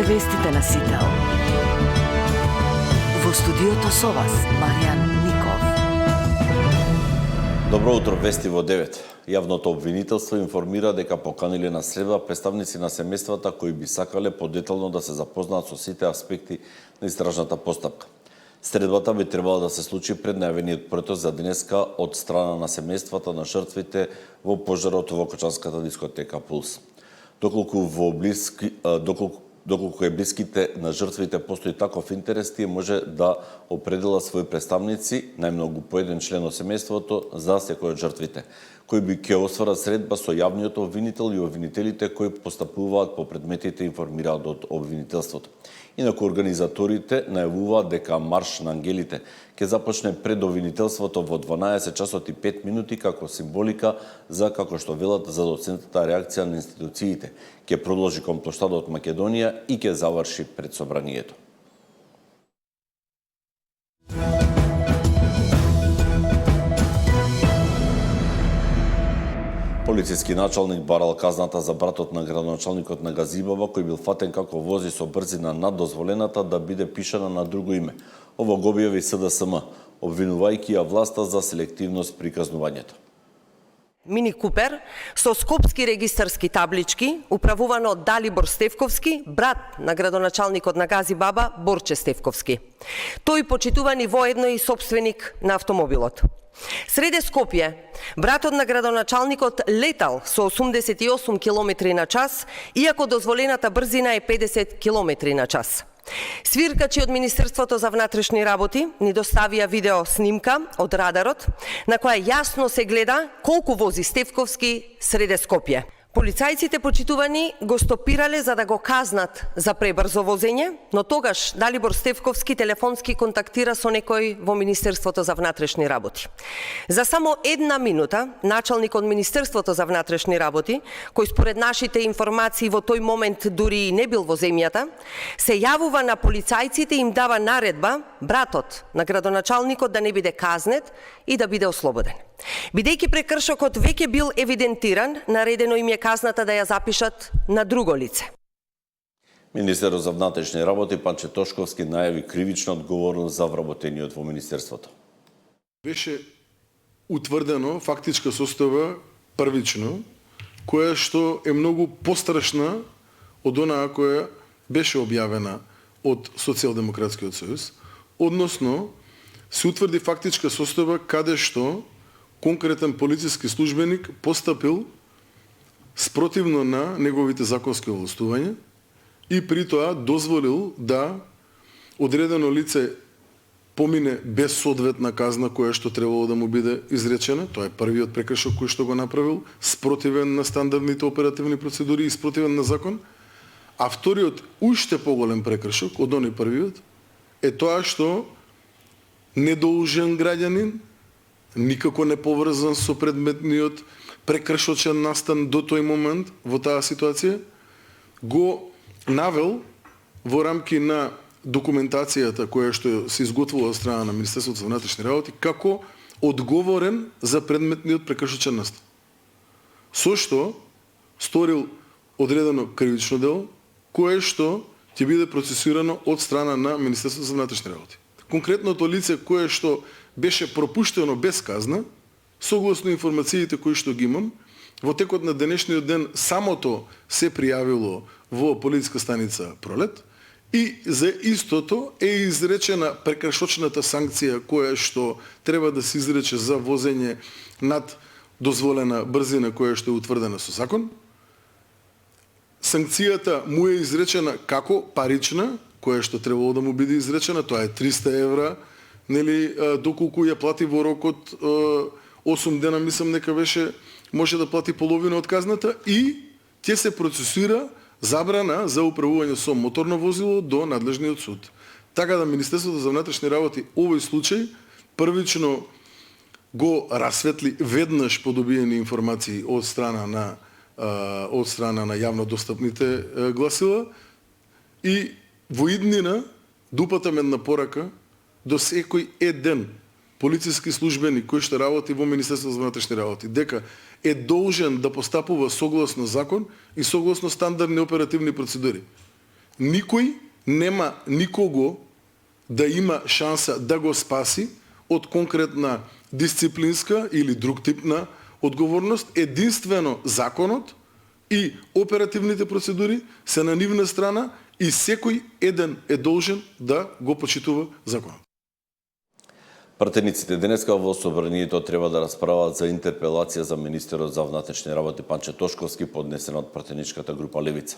Вестите на Сител. Во студиото со вас, Маријан Ников. Добро утро, вести во 9. Јавното обвинителство информира дека поканиле на среда представници на семејствата кои би сакале подетално да се запознаат со сите аспекти на истражната постапка. Средбата би требала да се случи пред најавениот протест за денеска од страна на семејствата на жртвите во пожарот во Кочанската дискотека Пулс. Доколку е блиските на жртвите постои таков интерес, тие може да определат своји представници, најмногу по еден член од семејството, за секој од жртвите, кои би ќе остварат средба со јавниот обвинител и обвинителите кои постапуваат по предметите, информираат од обвинителството. Инаку организаторите најавуваат дека марш на ангелите ќе започне пред обвинителството во 12 часот и 5 минути како символика за, како што велат, задоцентната реакција на институциите. Ќе продолжи кон плоштадот Македонија и ќе заврши пред собранието. Полициски началник барал казната за братот на градоначалникот на Газибаба, кој бил фатен како вози со брзина над дозволената, да биде пишана на друго име. Ово го објави СДСМ, обвинувајќи ја власта за селективност при казнувањето. Мини Купер со скопски регистарски таблички, управувано од Далибор Стевковски, брат на градоначалникот на Газибаба, Борче Стевковски. Тој почитувани воедно и собственик на автомобилот. Среде Скопје, братот на градоначалникот летал со 88 км на час, иако дозволената брзина е 50 км на час. Свиркачи од Министерството за внатрешни работи ни доставија видео снимка од радарот, на која јасно се гледа колку вози Стевковски среде Скопје. Полицајците почитувани го стопирале за да го казнат за пребрзо возење, но тогаш Далибор Стевковски телефонски контактира со некој во Министерството за внатрешни работи. За само една минута, началникот Министерството за внатрешни работи, кој според нашите информации во тој момент дури и не бил во земјата, се јавува на полицајците и им дава наредба братот на градоначалникот да не биде казнет и да биде ослободен. Бидејќи прекршокот веќе бил евидентиран, наредено им е казната да ја запишат на друго лице. Министерот за внатрешни работи Панче Тошковски најави кривична одговорност за вработениот во Министерството. Беше утврдено фактичка состојба првично, која што е многу пострашна од онаа која беше објавена од Социјалдемократскиот сојуз, односно се утврди фактичка состојба каде што конкретен полициски службеник постапил спротивно на неговите законски овластувања и при тоа дозволил да одредено лице помине без соодветна казна која што требало да му биде изречена. Тоа е првиот прекршок кој што го направил, спротивен на стандардните оперативни процедури и спротивен на закон. А вториот, уште поголем прекршок од оној првиот, е тоа што недолжен граѓанин, никако не поврзан со предметниот прекршочен настан до тој момент во таа ситуација, го навел во рамки на документацијата која што се изготвила од страна на Министерството за внатрешни работи како одговорен за предметниот прекршочен настан. Со што сторил одредено кривично дело, кое што ќе биде процесирано од страна на Министерството за внатрешни работи. Конкретното лице кое што беше пропуштено без казна, согласно информациите кои што ги имам, во текот на денешниот ден самото се пријавило во полициска станица Пролет и за истото е изречена прекршочната санкција која што треба да се изрече за возење над дозволена брзина која што е утврдена со закон. Санкцијата му е изречена како парична, која што требало да му биде изречена, тоа е 300 евра, нели, доколку ја плати во рок од 8 дена, мислам нека беше, може да плати половина од казната и ќе се процесира забрана за управување со моторно возило до надлежниот суд. Така да Министерството за внатрешни работи овој случај првично го расветли веднаш по добиени информации од страна на јавно достапните гласила и во иднина дупатам една порака до секој еден полициски службеник кој што работи во Министерството за внатрешни работи, дека е должен да постапува согласно закон и согласно стандардни оперативни процедури. никој нема никого да има шанса да го спаси од конкретна дисциплинска или друг тип на одговорност. Единствено законот и оперативните процедури се на нивна страна и секој еден е должен да го почитува законот. Пратениците денеска во собранието треба да расправат за интерпелација за министерот за внатрешни работи Панче Тошковски, поднесена од пратеничката група Левица.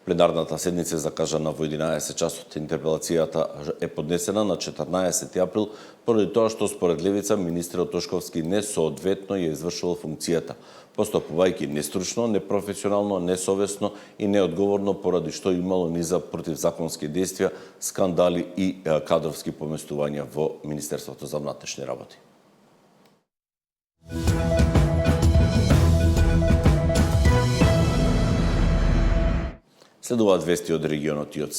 Пленарната седница е закажана во 11 часот. Интерпелацијата е поднесена на 14 април, поради тоа што според Левица министерот Тошковски несоодветно ја извршувал функцијата, постапувајќи нестручно, непрофесионално, несовесно и неодговорно, поради што имало низа противзаконски действија, скандали и кадровски поместувања во Министерството за внатрешни работи. Следуваат вести од регионот и од